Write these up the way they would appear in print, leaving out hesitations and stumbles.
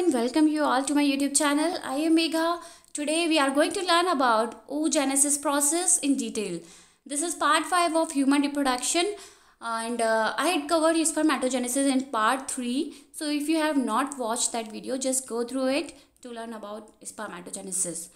and welcome you all to my YouTube channel. I am Megha. Today we are going to learn about oogenesis process in detail. This is part 5 of human reproduction and I had covered spermatogenesis in part 3. So if you have not watched that video, just go through it to learn about spermatogenesis.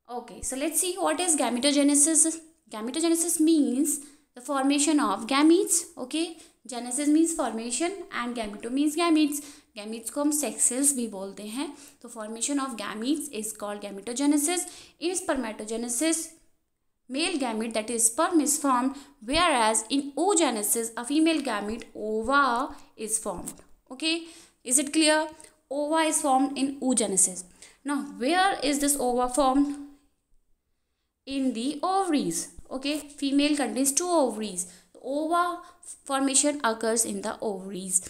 Okay, so let's see what is gametogenesis. Gametogenesis means the formation of gametes. Okay, genesis means formation and gameto means gametes. Gametes को हम sex cells भी बोलते हैं. तो formation of gametes is called gametogenesis. In spermatogenesis male gamete, that is sperm, is formed, whereas in oogenesis a female gamete, ova, is formed. Okay, is it clear? Ova is formed in oogenesis. Now where is this ova formed? In the ovaries. Okay, female contains 2 ovaries. Ova formation occurs in the ovaries.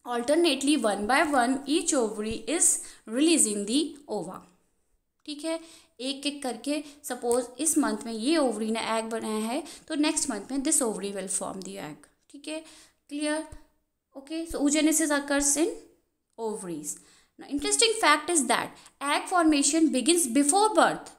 Alternately, one by one, each ovary is releasing the ova. ठीक है, एक एक करके suppose इस month में ये ovary ने egg बनाया है तो नेक्स्ट मंथ में this ovary will form the egg. ठीक है, clear? Okay, so oogenesis occurs in ovaries. Now interesting fact is that egg formation begins before birth.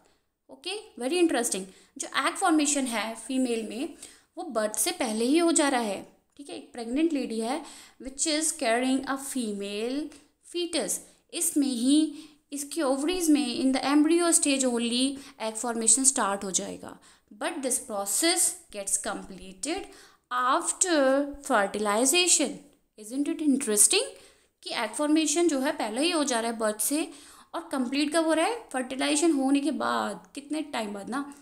Okay, very interesting. जो एग फॉर्मेशन है female में वो birth से पहले ही हो जा रहा है. ठीक है, एक प्रेग्नेंट लेडी है which is carrying a female foetus. इसमें ही इसके ओवरीज में in the embryo stage only egg formation start हो जाएगा. But this process gets completed after fertilisation. Isn't it interesting कि एग फॉर्मेशन जो है पहले ही हो जा रहा है बर्थ से और कंप्लीट कब हो रहा है? फर्टिलाइजेशन होने के बाद, कितने टाइम बाद ना.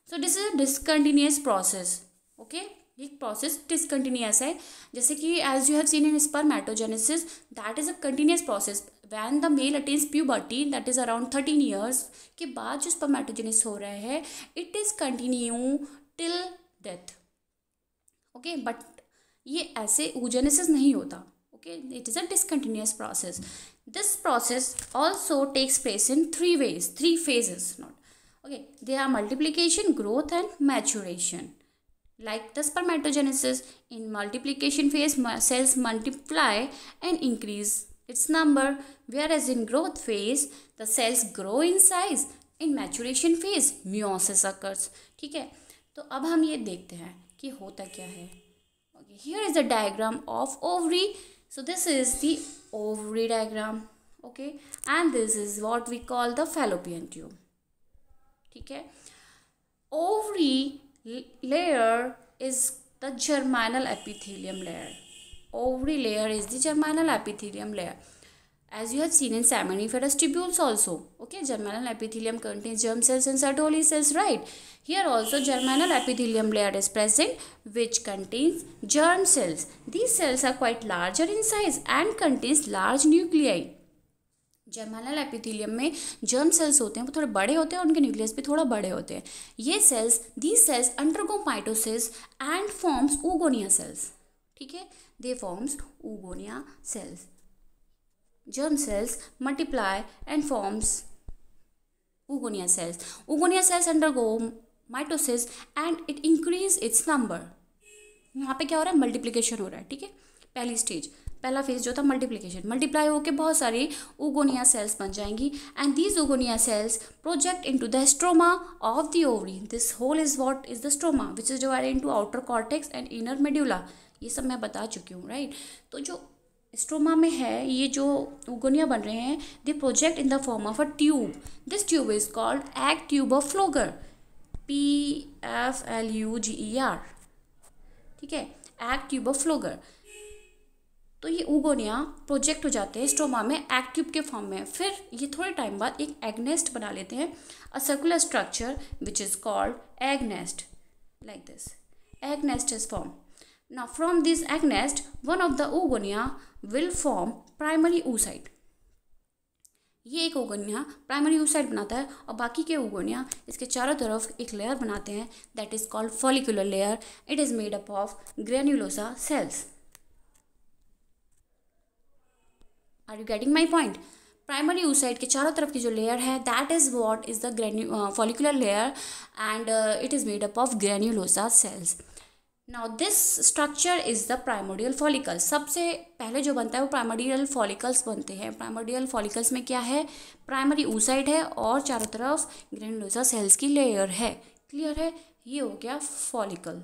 So this is a discontinuous process. Okay, एक प्रोसेस डिसकंटिन्यूअस है. जैसे कि as you have seen in spermatogenesis, that is a continuous process. When the male attains puberty, that is around 13 years के बाद जो स्पर्मेटोजेनेसिस हो रहा है it is continue till death. Okay, but ये ऐसे oogenesis नहीं होता. Okay, it is a discontinuous process. This process also takes place in 3 ways, 3 phases. Not okay, they are multiplication, growth and maturation. Like the spermatogenesis, in multiplication phase cells multiply and increase its number, whereas in growth phase the cells grow in size. In maturation phase meiosis occurs. ठीक है, तो अब हम ये देखते हैं कि होता क्या है. Okay, here is the diagram of ovary. So this is the ovary diagram. Okay, and this is what we call the fallopian tube. ठीक है, ovary layer is the germinal epithelium layer. Ovary layer is the germinal epithelium layer. As you have seen in seminiferous tubules also. Okay, germinal epithelium contains germ cells and Sertoli cells, right? Here also germinal epithelium layer is present which contains germ cells. These cells are quite larger in size and contains large nuclei. Germinal epithelium में germ cells होते हैं, वो थोड़े बड़े होते हैं और उनके न्यूक्लियस भी थोड़ा बड़े होते हैं. ये cells, these cells undergo mitosis and forms oogonia cells. ठीक है, they forms oogonia cells. Germ cells multiply and forms oogonia cells. oogonia cells undergo mitosis and it increase its number. यहाँ पे क्या हो रहा है? मल्टीप्लिकेशन हो रहा है. ठीक है, पहली स्टेज, पहला फेज जो था मल्टीप्लिकेशन. मल्टीप्लाई होकर बहुत सारी oogonia cells बन जाएंगी and these oogonia cells project into the stroma of the ovary. This whole is what is the stroma which is divided into outer cortex and inner medulla. ये सब मैं बता चुकी हूँ, राइट? तो जो स्ट्रोमा में है, ये जो oogonia बन रहे हैं, they project in the form of a tube. This tube is called egg tube of Pfluger. PFLUGER. ठीक है, एग ट्यूब ऑफ फ्लोगर. तो ये oogonia प्रोजेक्ट हो जाते हैं स्ट्रोमा में एग ट्यूब के फॉर्म में. फिर ये थोड़े टाइम बाद एक एग नेस्ट बना लेते हैं, a circular structure which is called egg nest. Like this egg nest is form. Now from this egg nest one of the oogonia will form primary oocyte. ये एक oogonia प्राइमरी oocyte बनाता है और बाकी के oogonia इसके चारों तरफ एक लेयर बनाते हैं, that is called follicular layer. It is made up of granulosa cells. Are you getting my point? Primary oocyte के चारों तरफ की जो लेयर है that is what is the follicular layer and it is made up of granulosa cells. Now this structure is the primordial follicle. सबसे पहले जो बनता है वो प्राइमोडियल फॉलिकल्स बनते हैं। प्राइमोडियल फॉलिकल्स में क्या है, प्राइमरी oocyte है और चारों तरफ ग्रेनुलोसा सेल्स की लेयर है। क्लियर है, ये हो गया फॉलिकल।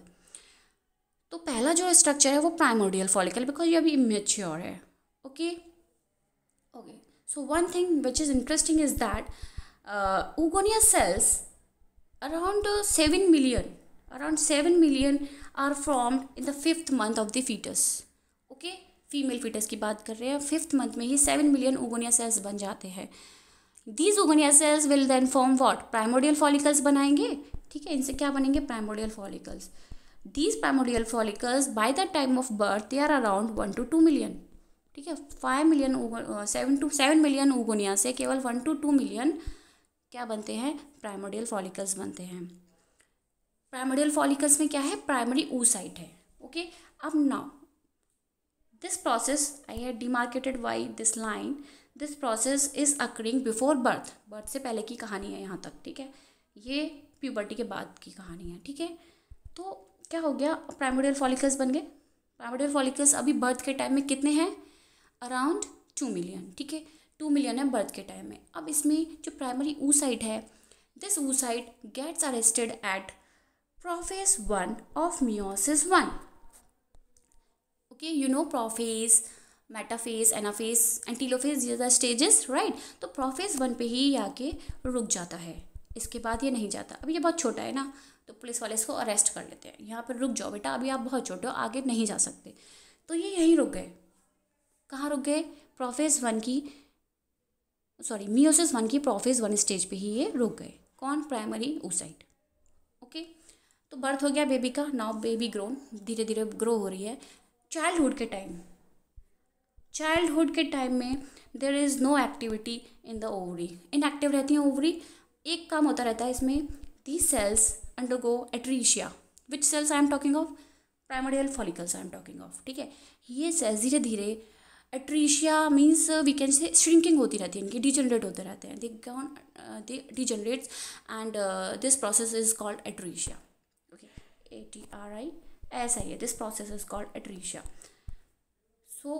तो पहला जो स्ट्रक्चर है वो प्राइमोडियल फॉलिकल, बिकॉज ये अभी इमेच्योर है। Okay okay, so one thing which is interesting is that oogonia cells around 7 million are formed in the 5th month of the fetus. ओके, फीमेल फीटस की बात कर रहे हैं, 5th मंथ में ही 7 मिलियन oogonia cells बन जाते हैं। These oogonia cells will then form what? Primordial follicles बनाएंगे। ठीक है, इनसे क्या बनेंगे? Primordial follicles. These primordial follicles by the time of birth they are around 1 to 2 million. ठीक है, 5 मिलियन 7 मिलियन oogonia से केवल 1 to 2 मिलियन क्या बनते हैं? प्राइमोडियल फॉलिकल्स बनते हैं। प्राइमोडियल फॉलिकल्स में क्या है? प्राइमरी oocyte है। ओके, अब now this process I have demarcated by this line, this process is occurring before birth. Birth से पहले की कहानी है यहाँ तक। ठीक है, ये प्यूबर्टी के बाद की कहानी है। ठीक है, तो क्या हो गया? प्राइमोडियल फॉलिकल्स बन गए। प्राइमोडियल फॉलिकल्स अभी बर्थ के टाइम में कितने हैं? Around 2 million. ठीक है, 2 मिलियन है बर्थ के टाइम में। अब इसमें जो प्राइमरी oocyte है, this oocyte gets arrested at prophase 1 of meiosis 1. Okay, you know prophase, metaphase, anaphase and telophase, these are the stages, right? तो प्रोफेज 1 पे ही आके रुक जाता है, इसके बाद ये नहीं जाता। अभी ये बहुत छोटा है ना, तो पुलिस वाले इसको अरेस्ट कर लेते हैं, यहाँ पर रुक जाओ बेटा, अभी आप बहुत छोटे हो, आगे नहीं जा सकते। तो ये यहीं रुक गए। कहाँ रुक गए? प्रोफेज 1 की meiosis 1 की प्रोफेज 1 स्टेज पे ही ये रुक गए। कौन? Primary oocyte। ओके, तो बर्थ हो गया बेबी का। नाउ बेबी ग्रोन, धीरे धीरे ग्रो हो रही है। चाइल्डहुड के टाइम में there is no activity in the ovary, inactive रहती हैं ओवरी। एक काम होता रहता है इसमें, these cells undergo atresia. Which cells I am talking of? Primordial follicles I am talking of. ठीक है, ये सेल्स धीरे धीरे, atresia means we can say shrinking होती रहती है, इनकी डिजनरेट होते रहते हैं, they degenerates and this process is called atresia. Okay, ATRI ऐसा ही है, this process is called atresia. So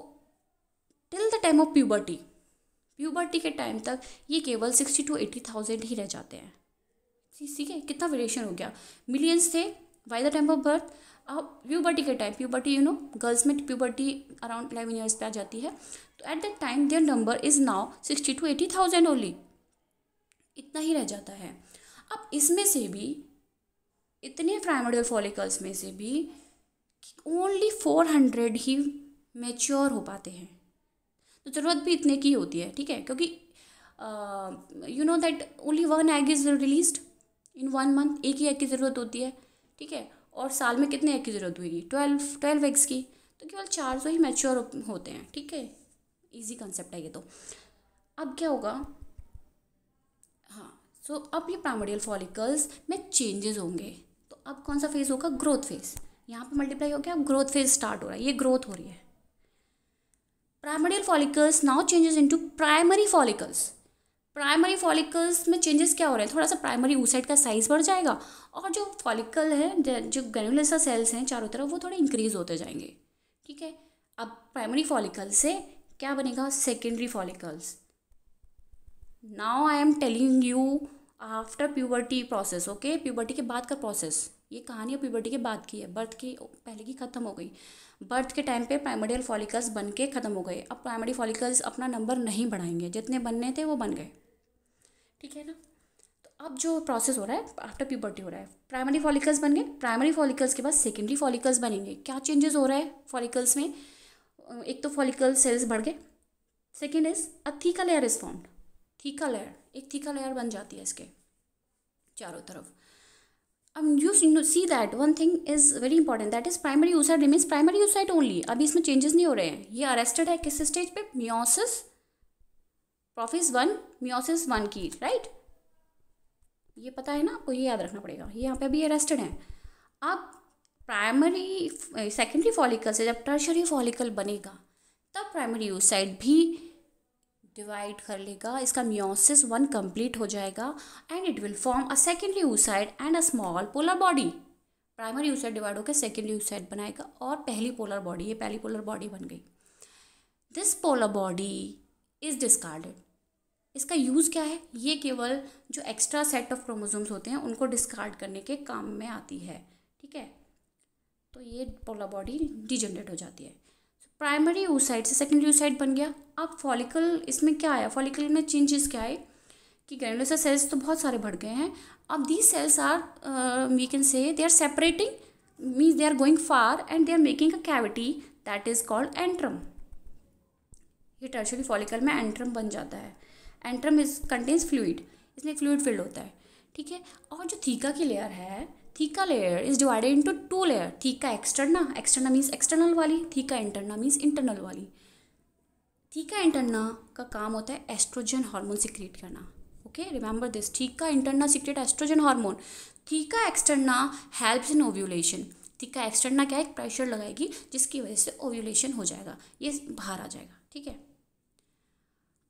till the time of puberty के टाइम तक ये केवल 60 to 80,000 ही रह जाते हैं। ठीक है, कितना वेरिएशन हो गया? मिलियंस थे by the time of birth. अब प्यूबर्टी के टाइम, प्यूबर्टी गर्ल्स में प्यूबर्टी अराउंड 11 ईयर्स पे आ जाती है, तो at that time their number is now 60 to 80,000 only, इतना ही रह जाता है। अब इसमें से भी, इतने प्राइमोडियल फॉलिकल्स में से भी ओनली 400 ही मैच्योर हो पाते हैं। तो ज़रूरत भी इतने की होती है। ठीक है, क्योंकि you know that only 1 egg is released in 1 month। एक ही एग की ज़रूरत होती है। ठीक है, और साल में कितने एग की ज़रूरत होगी? 12 eggs की। तो केवल 400 ही मैच्योर होते हैं। ठीक है, इजी कंसेप्ट है ये। तो अब क्या होगा? हाँ, सो अब ये प्राइमोडियल फॉलिकल्स में चेंजेस होंगे। तो अब कौन सा फेज होगा? Growth phase. यहाँ पे मल्टीप्लाई हो गया, अब ग्रोथ फेज स्टार्ट हो रहा है, ये ग्रोथ हो रही है। Primordial follicles now changes into primary follicles. Primary follicles में चेंजेस क्या हो रहे हैं? थोड़ा सा प्राइमरी oocyte का साइज बढ़ जाएगा, और जो फॉलिकल है, जो ग्रेनुलोसा सेल्स हैं चारों तरफ, वो थोड़े इंक्रीज होते जाएंगे। ठीक है, अब प्राइमरी फॉलिकल से क्या बनेगा? Secondary follicles. Now I am telling you after puberty process. Okay, puberty के बाद का प्रोसेस, ये कहानी प्यूबर्टी के बाद की है, बर्थ की पहले की ख़त्म हो गई। बर्थ के टाइम पे प्राइमोडियल फॉलिकल्स बन के ख़त्म हो गए। अब प्राइमरी फॉलिकल्स अपना नंबर नहीं बढ़ाएंगे, जितने बनने थे वो बन गए। ठीक है ना? तो अब जो प्रोसेस हो रहा है आफ्टर प्यूबर्टी हो रहा है, प्राइमरी फॉलिकल्स बन गए, प्राइमरी फॉलिकल्स के बाद सेकेंडरी फॉलिकल्स बनेंगे। क्या चेंजेस हो रहा है फॉलिकल्स में? एक तो फॉलिकल सेल्स बढ़ गए, second is a theca layer is formed. Theca layer, एक थीका लेयर बन जाती है इसके चारों तरफ। You see that one thing is very important, that is primary oocyte remains primary oocyte only। अभी इसमें चेंजेस नहीं हो रहे हैं। ये अरेस्टेड है किस स्टेज पे? meiosis प्रोफेज 1 meiosis 1 की, राइट? ये पता है ना आपको, ये याद रखना पड़ेगा। ये यहाँ पे अभी अरेस्टेड है। अब प्राइमरी सेकेंडरी फॉलिकल से जब टर्शरी फॉलिकल बनेगा, तब प्राइमरी oocyte भी डिवाइड कर लेगा, इसका meiosis 1 कंप्लीट हो जाएगा, and it will form a secondary oocyte and a small polar body. Primary oocyte divide होकर सेकेंडरी oocyte बनाएगा और पहली पोलर बॉडी, ये पहली पोलर बॉडी बन गई। This polar body is discarded. इसका यूज़ क्या है? ये केवल जो एक्स्ट्रा सेट ऑफ क्रोमोसोम्स होते हैं उनको डिस्कार्ड करने के काम में आती है, ठीक है। तो ये पोलर बॉडी डिजनरेट हो जाती है। प्राइमरी oocyte से सेकेंडरी oocyte बन गया। अब फॉलिकल, इसमें क्या आया? फॉलिकल में चेंजेस क्या है कि ग्रैनुलोसा सेल्स तो बहुत सारे बढ़ गए हैं। अब these cells are we can say they are separating, means they are going far and they are making a cavity that is called antrum. ये टर्शियरी फॉलिकल में एंट्रम बन जाता है। एंट्रम इज कंटेन्स फ्लूइड, इसमें fluid filled होता है, ठीक है। और जो थीका की लेयर है, theca layer is divided into two layer. Theca externa, externa means external वाली, थीका इंटरना मीन्स इंटरनल वाली। थीका इंटरना का काम होता है एस्ट्रोजन हार्मोन सिक्रिएट करना। Okay, remember this, theca interna secrete estrogen hormone. Theca externa helps in ovulation. Theca externa क्या है? एक प्रेशर लगाएगी जिसकी वजह से ओव्यूलेशन हो जाएगा, ये बाहर आ जाएगा, ठीक है।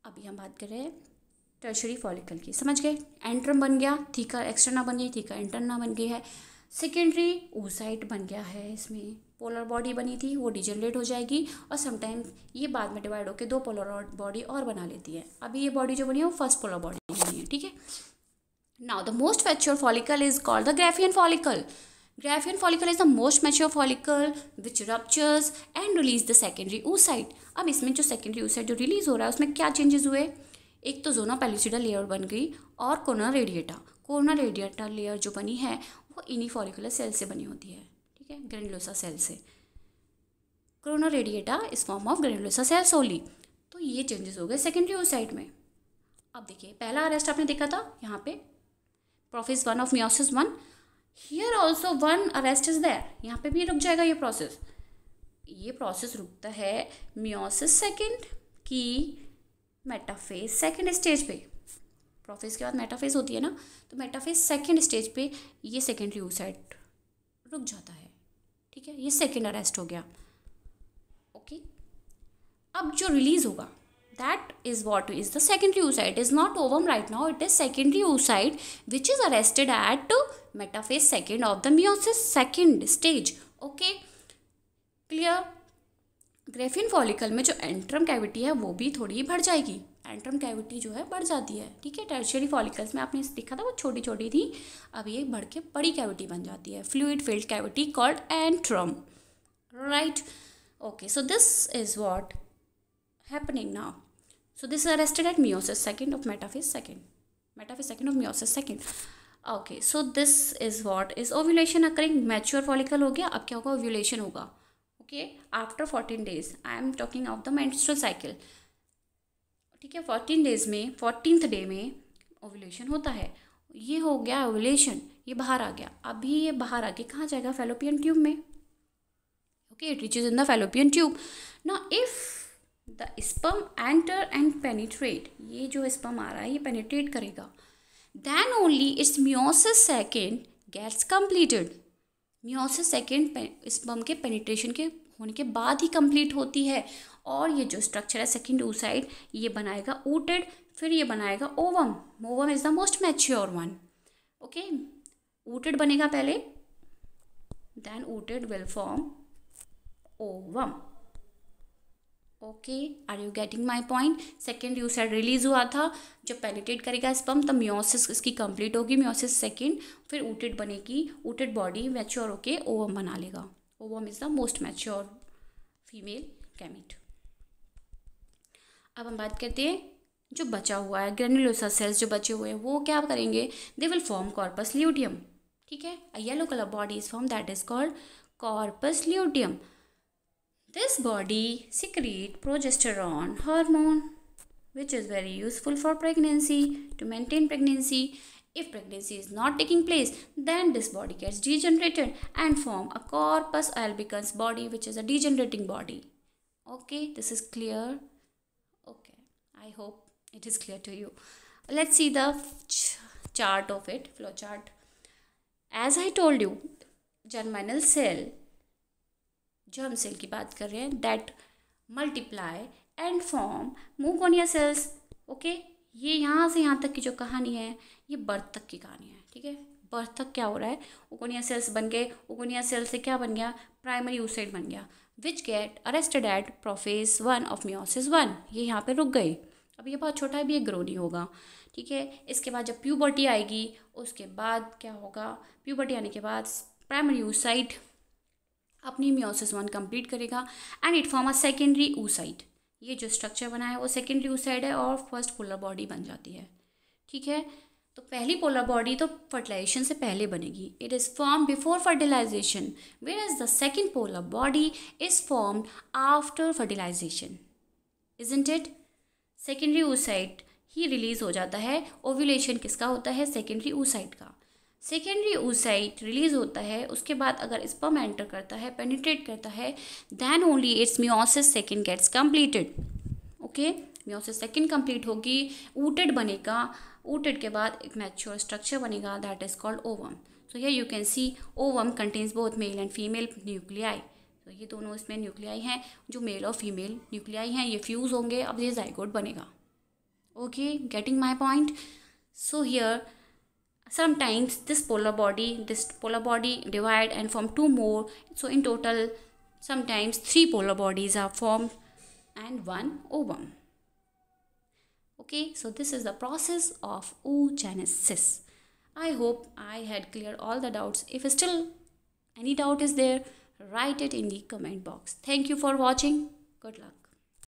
अभी हम बात कर रहे हैं टर्शियरी फॉलिकल की, समझ गए? एंट्रम बन गया, थीका एक्सटर्ना बन गई, थीका इंटरना बन गई है। सेकेंडरी oocyte बन गया है, इसमें पोलर बॉडी बनी थी वो डिजनरेट हो जाएगी और समटाइम्स ये बाद में डिवाइड होकर दो पोलर बॉडी और बना लेती है। अभी ये बॉडी जो बनी है वो फर्स्ट पोलर बॉडी बनी है, ठीक है। Now the most mature follicle is called the Graafian follicle. Graafian follicle is the most mature follicle which ruptures and release the secondary oocyte। अब इसमें जो सेकेंडरी oocyte जो रिलीज हो रहा है उसमें क्या चेंजेस हुए? एक तो जोना पेल्यूसिडा लेयर बन गई और corona radiata. Corona radiata layer जो बनी है वो इनी फॉलिकुलर सेल से बनी होती है, ठीक है, ग्रैनुलोसा सेल से। Corona radiata is form of granulosa cells only. तो ये चेंजेस हो गए सेकेंडरी oocyte में। अब देखिए, पहला अरेस्ट आपने देखा था यहाँ पे, prophase 1 of meiosis 1। Here also 1 arrest is there, यहाँ पे भी रुक जाएगा ये प्रोसेस। ये प्रोसेस रुकता है मियोसिस सेकेंड की मेटाफेज सेकेंड स्टेज पे। प्रोफेज के बाद मेटाफेज होती है ना, तो मेटाफेज सेकेंड स्टेज पे ये सेकेंडरी oocyte रुक जाता है, ठीक है। ये सेकेंड अरेस्ट हो गया, ओके। अब जो रिलीज होगा that is what is the secondary oocyte, is not ovum right now, it is secondary oocyte which is arrested at metaphase second of the meiosis second stage, okay, clear. Graafian follicle में जो antrum cavity है वो भी थोड़ी बढ़ जाएगी, antrum cavity जो है बढ़ जाती है, ठीक है। टर्शियरी फॉलिकल्स में आपने देखा था वो छोटी छोटी थी, अब ये बढ़ के बड़ी कैविटी बन जाती है, fluid filled cavity called antrum, right. Okay, so this is what happening now. So this is arrested eight meiosis second of metaphase second of meiosis second. Okay, so this is what is ovulation occurring. Mature follicle हो गया, अब क्या होगा? Ovulation होगा, okay, after 14 days. I am talking of the menstrual cycle, ठीक है। 14 days में 14th day में ओव्यूलेशन होता है। ये हो गया ओव्यूलेशन, ये बाहर आ गया। अभी ये बाहर आके कहाँ जाएगा? फैलोपियन ट्यूब में, okay, it reaches in the fallopian tube. Now if the sperm enter and penetrate, ये जो स्पर्म आ रहा है ये पेनिट्रेट करेगा, then only its meiosis second gets completed. Meiosis second sperm के पेनिट्रेशन के होने के बाद ही कंप्लीट होती है। और ये जो स्ट्रक्चर है सेकेंड oocyte, ये बनाएगा ooted, फिर ये बनाएगा ovum. Ovum is the most mature one, okay. ooted बनेगा पहले, then ooted will form ovum, okay. Are you getting my point? Second oocyte release हुआ था, जब पेनिट्रेट करेगा स्पर्म तब मियोसिस इसकी कंप्लीट होगी, मियोसिस सेकेंड, फिर ooted बनेगी, ooted बॉडी मैच्योर होके ओवम बना लेगा। Ovum is the most mature female gamete. अब हम बात करते हैं जो बचा हुआ है ग्रैनुलोसा सेल्स जो बचे हुए हैं वो क्या करेंगे? They will form corpus luteum, ठीक है। A yellow colour body is form that is called corpus luteum. This body secrete progesterone hormone which is very useful for pregnancy, to maintain pregnancy. If pregnancy is not taking place, then this body gets degenerated and form a corpus albicans body which is a degenerating body. Okay, this is clear? Okay, I hope it is clear to you. Let's see the chart of it, flow chart. As I told you, germinal cell, germ cell की बात कर रहे हैं, that multiply and form oogonia cells, okay. ये यहाँ से यहाँ तक की जो कहानी है ये बर्थ तक की कहानी है, ठीक है। बर्थ तक क्या हो रहा है, ओकोनिया सेल्स बन गए, ओकोनिया सेल से क्या बन गया, प्राइमरी oocyte बन गया, which get arrested at prophase 1 of meiosis 1, ये यहाँ पे रुक गए। अब ये बहुत छोटा है, भी ये ग्रो नहीं होगा, ठीक है। इसके बाद जब प्यूबर्टी आएगी, उसके बाद क्या होगा, प्यूबर्टी आने के बाद प्राइमरी oocyte अपनी मियोसिस 1 कंप्लीट करेगा and it form a secondary oocyte। ये जो स्ट्रक्चर बना है वो सेकेंडरी oocyte है और फर्स्ट पोलर बॉडी बन जाती है, ठीक है। तो पहली पोलर बॉडी तो फर्टिलाइजेशन से पहले बनेगी, it is form before fertilisation, whereas the second polar body is formed after fertilisation, isn't it. Secondary oocyte ही रिलीज हो जाता है, ओव्यूलेशन किसका होता है, सेकेंडरी oocyte का। सेकेंडरी oocyte रिलीज होता है, उसके बाद अगर स्पर्म एंटर करता है, पेनिट्रेट करता है, then only its meiosis second gets completed, okay. Meiosis second complete होगी, ऊटेड बनेगा, ऊटेड के बाद एक मैच्योर स्ट्रक्चर बनेगा, that is called ovum. So here you can see ovum contains both male and female nuclei. तो ये दोनों इसमें न्यूक्लियाई हैं, जो मेल और फीमेल न्यूक्लियाई हैं, ये फ्यूज़ होंगे, अब ये जाइगोट बनेगा, okay, getting my point. So here sometimes this polar body divide and form two more, so in total sometimes 3 polar bodies are formed and 1 ovum, okay. So this is the process of oogenesis. I hope I had cleared all the doubts. If still any doubt is there, write it in the comment box. Thank you for watching. Good luck.